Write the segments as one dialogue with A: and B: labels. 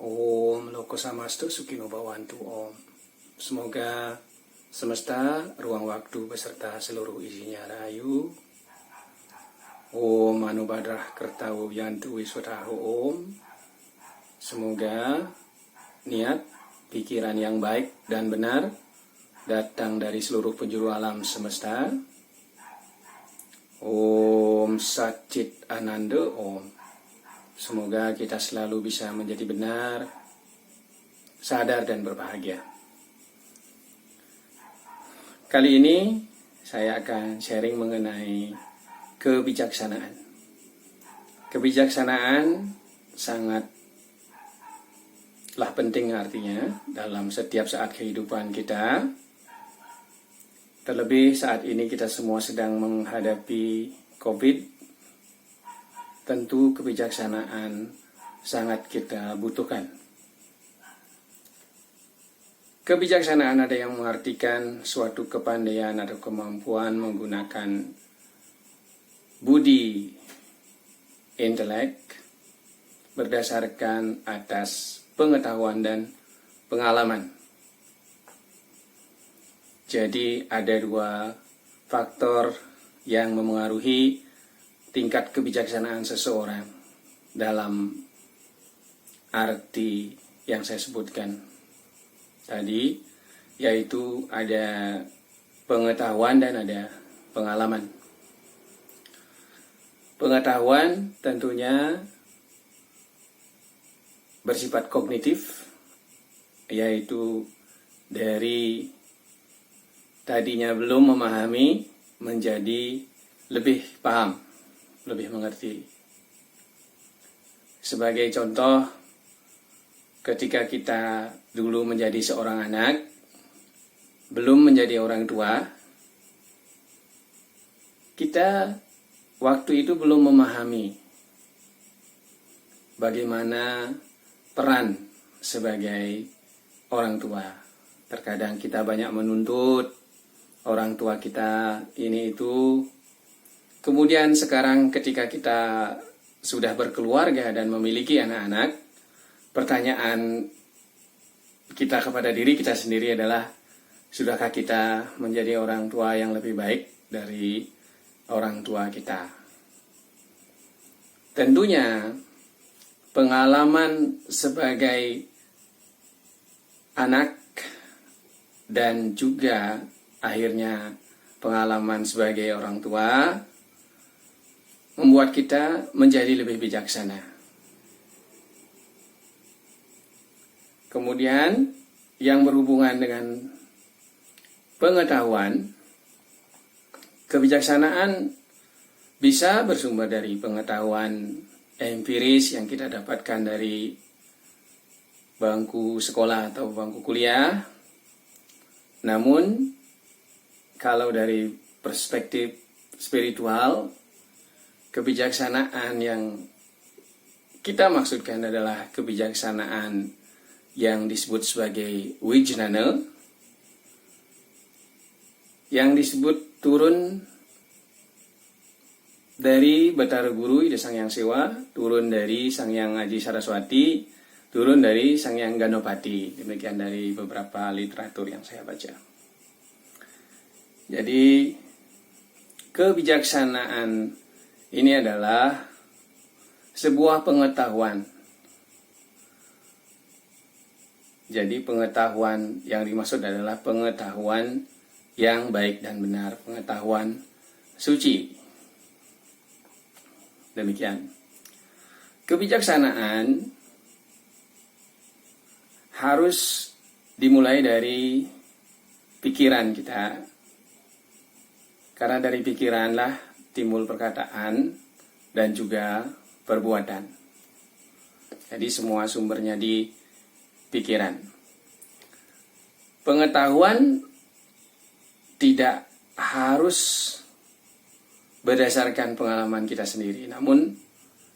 A: Om Loko Samastu Sukino Bawantu Om. Semoga semesta, ruang waktu beserta seluruh isinya rahayu. Om Anubadrah Kertawu Yantu Wiswatahu Om. Semoga niat, pikiran yang baik dan benar datang dari seluruh penjuru alam semesta. Om Satchit Ananda Om. Semoga kita selalu bisa menjadi benar, sadar dan berbahagia. Kali ini saya akan sharing mengenai kebijaksanaan. Kebijaksanaan sangatlah penting artinya dalam setiap saat kehidupan kita. Terlebih saat ini kita semua sedang menghadapi COVID. Tentu kebijaksanaan sangat kita butuhkan. Kebijaksanaan ada yang mengartikan suatu kepandaian atau kemampuan menggunakan budi intelek berdasarkan atas pengetahuan dan pengalaman. Jadi ada dua faktor yang memengaruhi tingkat kebijaksanaan seseorang dalam arti yang saya sebutkan tadi, yaitu ada pengetahuan dan ada pengalaman. Pengetahuan tentunya bersifat kognitif, yaitu dari tadinya belum memahami menjadi lebih paham, lebih mengerti. Sebagai contoh, ketika kita dulu menjadi seorang anak, belum menjadi orang tua, kita waktu itu belum memahami bagaimana peran sebagai orang tua. Terkadang kita banyak menuntut orang tua kita ini itu. Kemudian sekarang ketika kita sudah berkeluarga dan memiliki anak-anak, pertanyaan kita kepada diri kita sendiri adalah, sudahkah kita menjadi orang tua yang lebih baik dari orang tua kita? Tentunya pengalaman sebagai anak dan juga akhirnya pengalaman sebagai orang tua membuat kita menjadi lebih bijaksana. Kemudian yang berhubungan dengan pengetahuan, kebijaksanaan bisa bersumber dari pengetahuan empiris yang kita dapatkan dari bangku sekolah atau bangku kuliah. Namun kalau dari perspektif spiritual, kebijaksanaan yang kita maksudkan adalah kebijaksanaan yang disebut sebagai Wijnana, yang disebut turun dari Batara Guru Ida Sang Hyang Sewa, turun dari Sang Hyang Aji Saraswati, turun dari Sang Hyang Ganopati. Demikian dari beberapa literatur yang saya baca. Jadi kebijaksanaan ini adalah sebuah pengetahuan. Jadi pengetahuan yang dimaksud adalah pengetahuan yang baik dan benar, pengetahuan suci. Demikian. Kebijaksanaan harus dimulai dari pikiran kita. Karena dari pikiranlah timbul perkataan dan juga perbuatan. Jadi semua sumbernya di pikiran. Pengetahuan tidak harus berdasarkan pengalaman kita sendiri, namun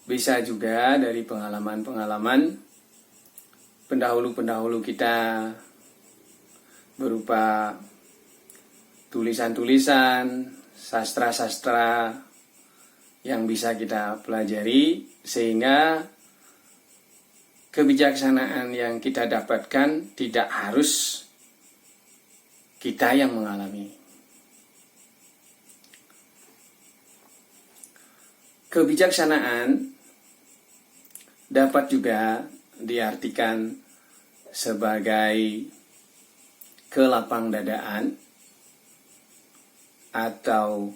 A: bisa juga dari pengalaman-pengalaman pendahulu-pendahulu kita berupa tulisan-tulisan, sastra-sastra yang bisa kita pelajari, sehingga kebijaksanaan yang kita dapatkan tidak harus kita yang mengalami. Kebijaksanaan dapat juga diartikan sebagai kelapangdadaan atau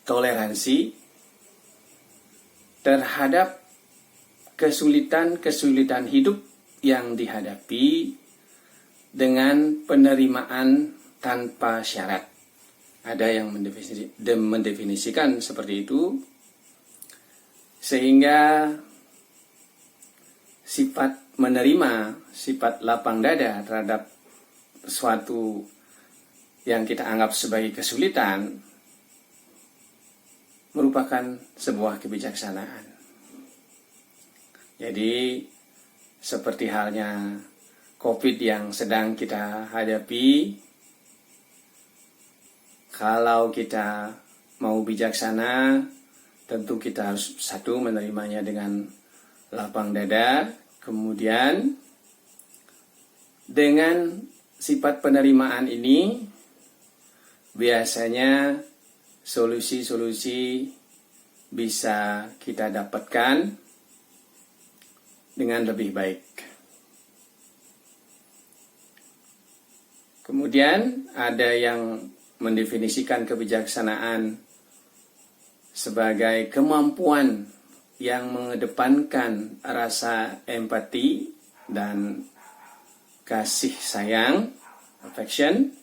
A: toleransi terhadap kesulitan-kesulitan hidup yang dihadapi dengan penerimaan tanpa syarat. Ada yang mendefinisikan seperti itu, sehingga sifat menerima, sifat lapang dada terhadap suatu yang kita anggap sebagai kesulitan merupakan sebuah kebijaksanaan. Jadi seperti halnya COVID yang sedang kita hadapi, kalau kita mau bijaksana, tentu kita harus satu menerimanya dengan lapang dada, kemudian dengan sifat penerimaan ini biasanya solusi-solusi bisa kita dapatkan dengan lebih baik. Kemudian ada yang mendefinisikan kebijaksanaan sebagai kemampuan yang mengedepankan rasa empati dan kasih sayang, affection,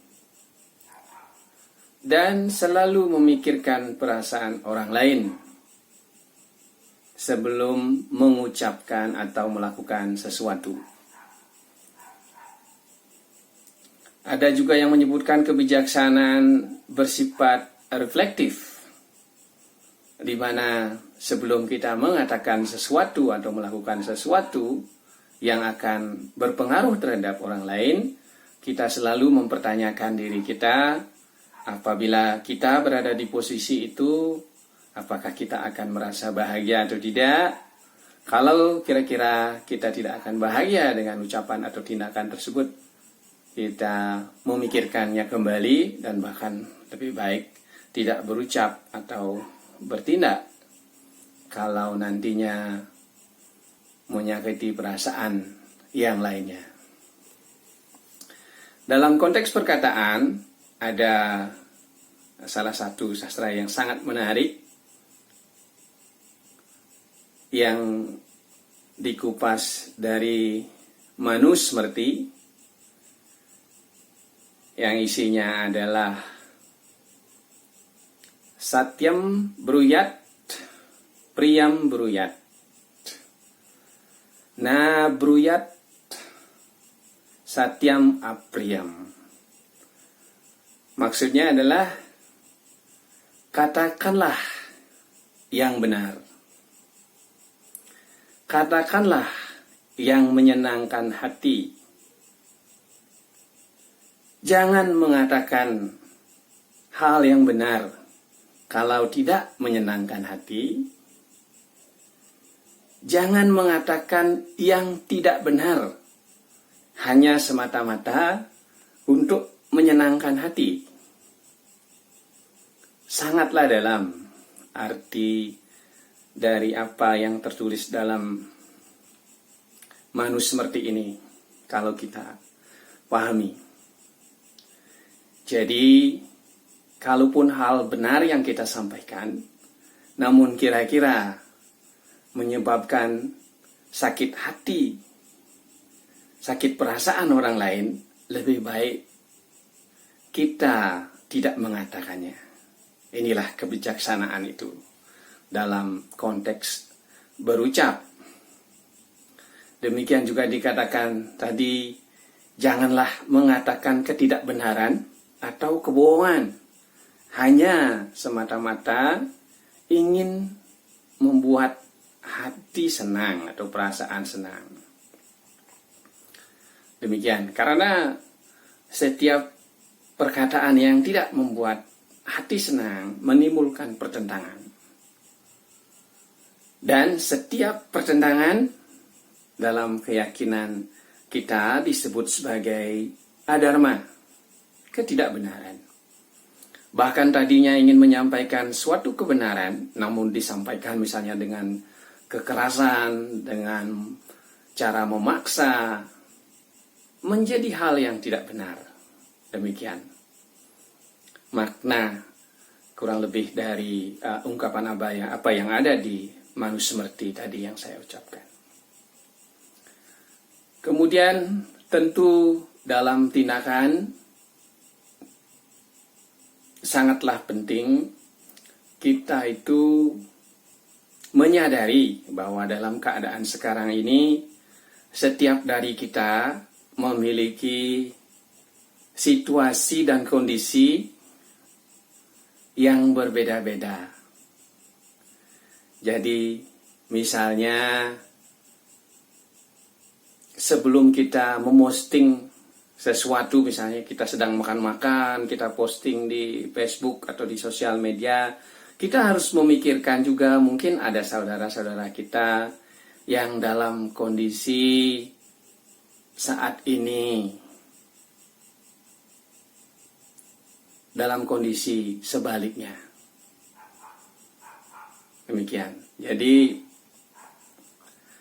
A: dan selalu memikirkan perasaan orang lain sebelum mengucapkan atau melakukan sesuatu. Ada juga yang menyebutkan kebijaksanaan bersifat reflektif, di mana sebelum kita mengatakan sesuatu atau melakukan sesuatu yang akan berpengaruh terhadap orang lain, kita selalu mempertanyakan diri kita, apabila kita berada di posisi itu, apakah kita akan merasa bahagia atau tidak? Kalau kira-kira kita tidak akan bahagia dengan ucapan atau tindakan tersebut, kita memikirkannya kembali dan bahkan lebih baik tidak berucap atau bertindak kalau nantinya menyakiti perasaan yang lainnya. Dalam konteks perkataan, ada salah satu sastra yang sangat menarik yang dikupas dari Manusmriti, yang isinya adalah Satyam bruyat, priyam bruyat, na bruyat, satyam apriyam. Maksudnya adalah katakanlah yang benar. Katakanlah yang menyenangkan hati. Jangan mengatakan hal yang benar kalau tidak menyenangkan hati. Jangan mengatakan yang tidak benar hanya semata-mata untuk menyenangkan hati. Sangatlah dalam arti dari apa yang tertulis dalam Manusmriti ini, kalau kita pahami. Jadi, kalaupun hal benar yang kita sampaikan, namun kira-kira menyebabkan sakit hati, sakit perasaan orang lain, lebih baik kita tidak mengatakannya. Inilah kebijaksanaan itu dalam konteks berucap. Demikian juga dikatakan tadi, janganlah mengatakan ketidakbenaran atau kebohongan hanya semata-mata ingin membuat hati senang atau perasaan senang. Demikian, karena setiap perkataan yang tidak membuat hati senang menimbulkan pertentangan. Dan setiap pertentangan dalam keyakinan kita disebut sebagai adharma, ketidakbenaran. Bahkan tadinya ingin menyampaikan suatu kebenaran, namun disampaikan misalnya dengan kekerasan, dengan cara memaksa, menjadi hal yang tidak benar. Demikian makna kurang lebih dari ungkapan apa yang ada di Manusmriti tadi yang saya ucapkan. Kemudian tentu dalam tindakan sangatlah penting kita itu menyadari bahwa dalam keadaan sekarang ini setiap dari kita memiliki situasi dan kondisi yang berbeda-beda. Jadi misalnya sebelum kita memosting sesuatu, misalnya kita sedang makan-makan, kita posting di Facebook atau di sosial media, kita harus memikirkan juga mungkin ada saudara-saudara kita yang dalam kondisi saat ini, dalam kondisi sebaliknya. Demikian. Jadi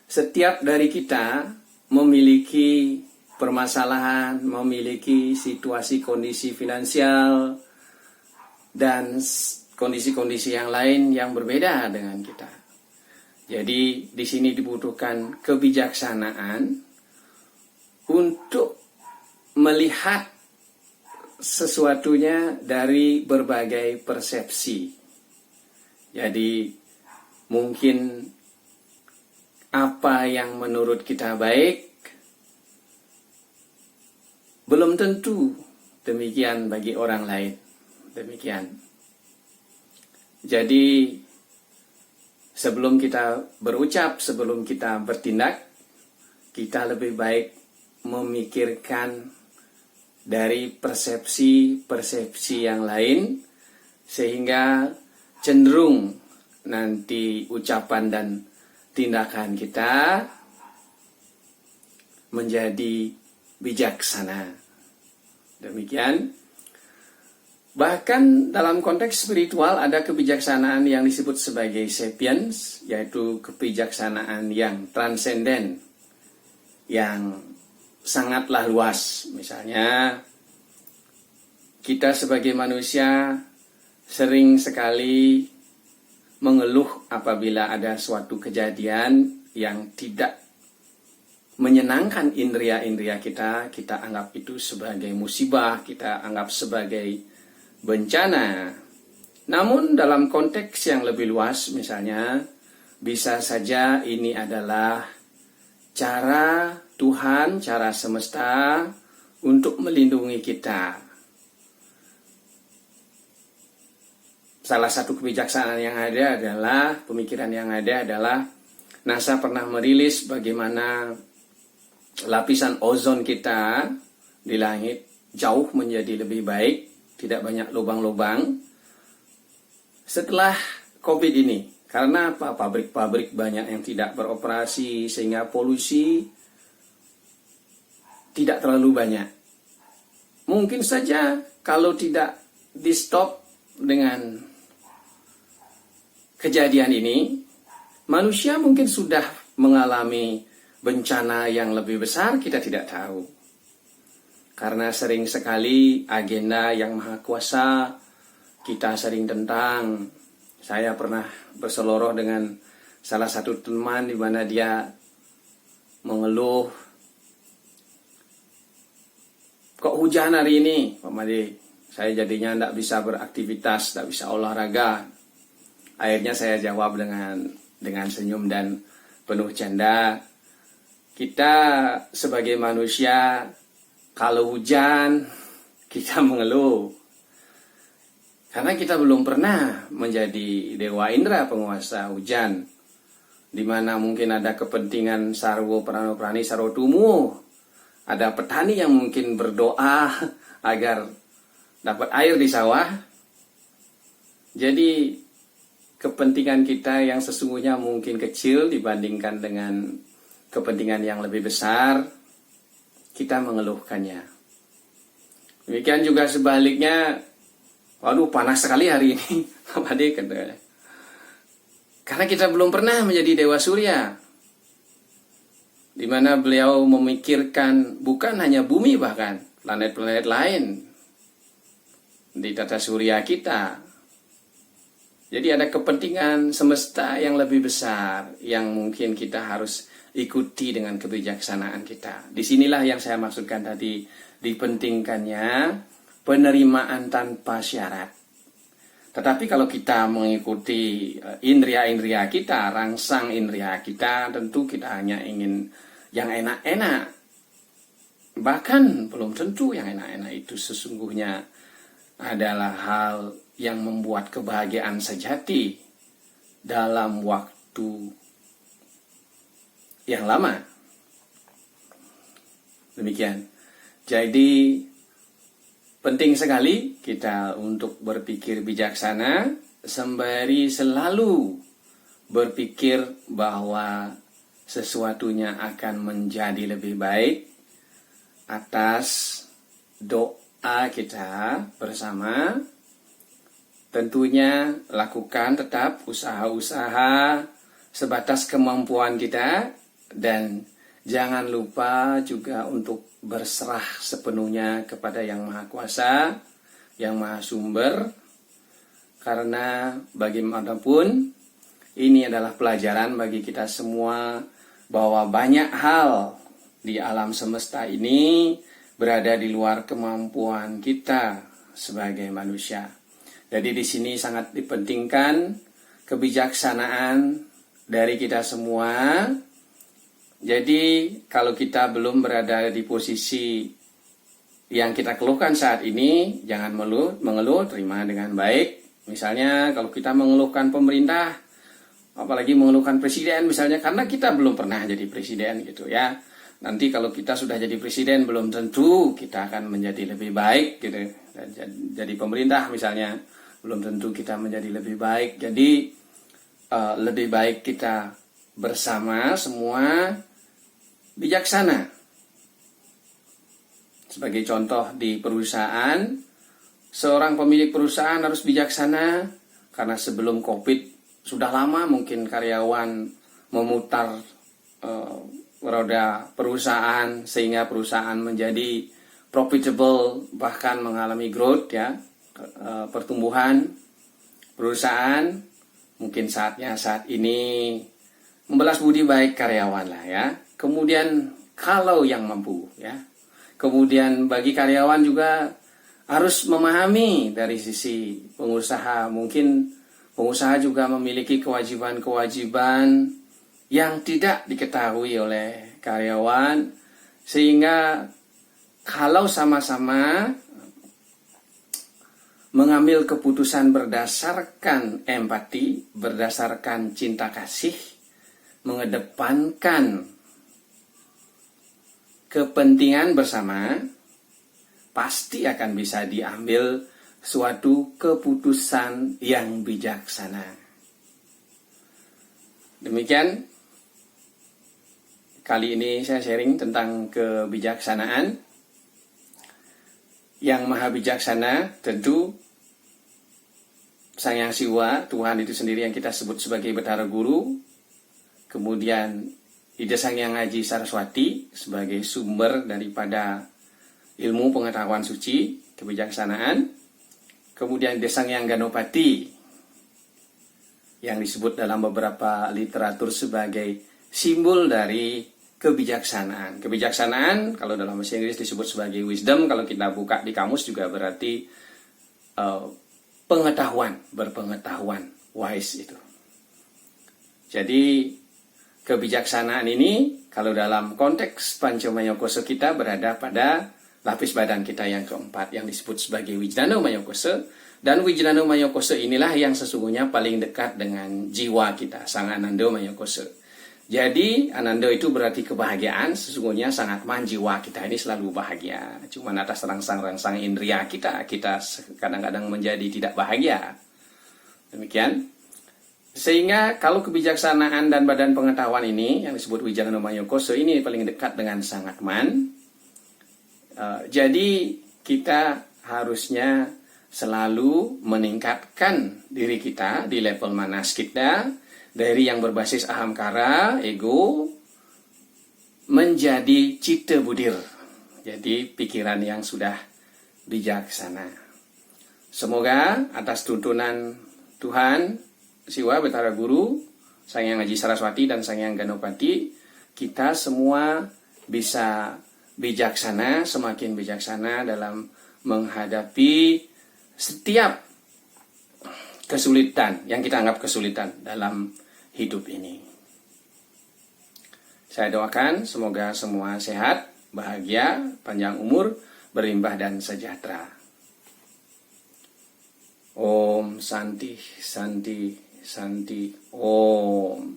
A: setiap dari kita memiliki permasalahan, memiliki situasi kondisi finansial dan kondisi-kondisi yang lain yang berbeda dengan kita. Jadi di sini dibutuhkan kebijaksanaan untuk melihat sesuatunya dari berbagai persepsi. Jadi mungkin apa yang menurut kita baik belum tentu demikian bagi orang lain. Demikian. Jadi sebelum kita berucap, sebelum kita bertindak, kita lebih baik memikirkan dari persepsi-persepsi yang lain, sehingga cenderung nanti ucapan dan tindakan kita menjadi bijaksana. Demikian. Bahkan dalam konteks spiritual ada kebijaksanaan yang disebut sebagai sapiens, yaitu kebijaksanaan yang transenden, yang sangatlah luas. Misalnya kita sebagai manusia sering sekali mengeluh apabila ada suatu kejadian yang tidak menyenangkan indria-indria kita, kita anggap itu sebagai musibah, kita anggap sebagai bencana. Namun dalam konteks yang lebih luas, misalnya bisa saja ini adalah cara Tuhan, cara semesta untuk melindungi kita. Salah satu kebijaksanaan yang ada adalah, pemikiran yang ada adalah, NASA pernah merilis bagaimana lapisan ozon kita di langit jauh menjadi lebih baik, tidak banyak lubang-lubang setelah COVID ini. Karena apa? Pabrik-pabrik banyak yang tidak beroperasi, sehingga polusi tidak terlalu banyak. Mungkin saja kalau tidak di stop dengan kejadian ini, manusia mungkin sudah mengalami bencana yang lebih besar, kita tidak tahu. Karena sering sekali agenda yang maha kuasa kita sering tentang. Saya pernah berseloroh dengan salah satu teman di mana dia mengeluh, kok hujan hari ini, Pak Made? Saya jadinya tidak bisa beraktivitas, tidak bisa olahraga. Akhirnya saya jawab dengan senyum dan penuh canda. Kita sebagai manusia, kalau hujan, kita mengeluh. Karena kita belum pernah menjadi Dewa Indra penguasa hujan. Di mana mungkin ada kepentingan sarwo pranoprani sarwo tumuh. Ada petani yang mungkin berdoa agar dapat air di sawah. Jadi kepentingan kita yang sesungguhnya mungkin kecil dibandingkan dengan kepentingan yang lebih besar, kita mengeluhkannya. Demikian juga sebaliknya, waduh panas sekali hari ini, Pak Ade katanya. Karena kita belum pernah menjadi Dewa Surya, di mana beliau memikirkan bukan hanya bumi, bahkan planet-planet lain di tata surya kita. Jadi ada kepentingan semesta yang lebih besar yang mungkin kita harus ikuti dengan kebijaksanaan kita. Disinilah yang saya maksudkan tadi, dipentingkannya penerimaan tanpa syarat. Tetapi kalau kita mengikuti indria-indria kita, rangsang indria kita, tentu kita hanya ingin yang enak-enak. Bahkan belum tentu yang enak-enak itu sesungguhnya adalah hal yang membuat kebahagiaan sejati dalam waktu yang lama. Demikian. Jadi penting sekali kita untuk berpikir bijaksana sembari selalu berpikir bahwa sesuatunya akan menjadi lebih baik atas doa kita bersama. Tentunya lakukan tetap usaha-usaha sebatas kemampuan kita, dan jangan lupa juga untuk berserah sepenuhnya kepada Yang Maha Kuasa, Yang Maha Sumber, karena bagaimanapun ini adalah pelajaran bagi kita semua bahwa banyak hal di alam semesta ini berada di luar kemampuan kita sebagai manusia. Jadi di sini sangat dipentingkan kebijaksanaan dari kita semua. Jadi kalau kita belum berada di posisi yang kita keluhkan saat ini, jangan mengeluh, terima dengan baik. Misalnya kalau kita mengeluhkan pemerintah, apalagi mengeluhkan presiden misalnya, karena kita belum pernah jadi presiden gitu ya. Nanti kalau kita sudah jadi presiden, belum tentu kita akan menjadi lebih baik gitu. Jadi pemerintah misalnya, belum tentu kita menjadi lebih baik. Jadi lebih baik kita bersama semua bijaksana. Sebagai contoh di perusahaan, seorang pemilik perusahaan harus bijaksana karena sebelum COVID sudah lama mungkin karyawan memutar roda perusahaan sehingga perusahaan menjadi profitable, bahkan mengalami growth ya, pertumbuhan perusahaan. Mungkin saatnya saat ini membalas budi baik karyawan lah ya. Kemudian kalau yang mampu ya. Kemudian bagi karyawan juga harus memahami dari sisi pengusaha. Mungkin pengusaha juga memiliki kewajiban-kewajiban yang tidak diketahui oleh karyawan. Sehingga kalau sama-sama mengambil keputusan berdasarkan empati, berdasarkan cinta kasih, mengedepankan kepentingan bersama, pasti akan bisa diambil suatu keputusan yang bijaksana. Demikian kali ini saya sharing tentang kebijaksanaan. Yang Maha Bijaksana tentu Sang Yang Siwa, Tuhan itu sendiri yang kita sebut sebagai Betara Guru. Kemudian Ida Sang Yang Aji Saraswati sebagai sumber daripada ilmu pengetahuan suci, kebijaksanaan. Kemudian Ida Sang Yang Ganopati yang disebut dalam beberapa literatur sebagai simbol dari kebijaksanaan. Kebijaksanaan kalau dalam bahasa Inggris disebut sebagai wisdom, kalau kita buka di kamus juga berarti pengetahuan, berpengetahuan, wise itu. Jadi kebijaksanaan ini kalau dalam konteks Pancamaya Kosa kita berada pada lapis badan kita yang keempat yang disebut sebagai Wijnana Maya Kosa, dan Wijnana Maya Kosa inilah yang sesungguhnya paling dekat dengan jiwa kita, Sang Ananda Maya Kosa. Jadi Ananda itu berarti kebahagiaan. Sesungguhnya sangat jiwa kita ini selalu bahagia. Cuma atas rangsang-rangsang indria kita kadang-kadang menjadi tidak bahagia. Demikian. Sehingga kalau kebijaksanaan dan badan pengetahuan ini yang disebut Wijayana Mayokoso ini paling dekat dengan Sang Atman. Jadi kita harusnya selalu meningkatkan diri kita di level manas kita dari yang berbasis ahamkara, ego, menjadi citta budir. Jadi pikiran yang sudah bijaksana. Semoga atas tuntunan Tuhan Siwa Betara Guru, Sang Hyang Haji Saraswati dan Sang Hyang Ganopati, kita semua bisa bijaksana, semakin bijaksana dalam menghadapi setiap kesulitan yang kita anggap kesulitan dalam hidup ini. Saya doakan semoga semua sehat, bahagia, panjang umur, berlimpah dan sejahtera. Om Santi, Santi, Santi, Om.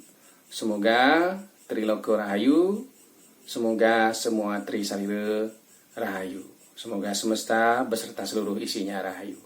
A: Semoga Triloka Rahayu, semoga semua Tri Salira Rahayu. Semoga semesta beserta seluruh isinya Rahayu.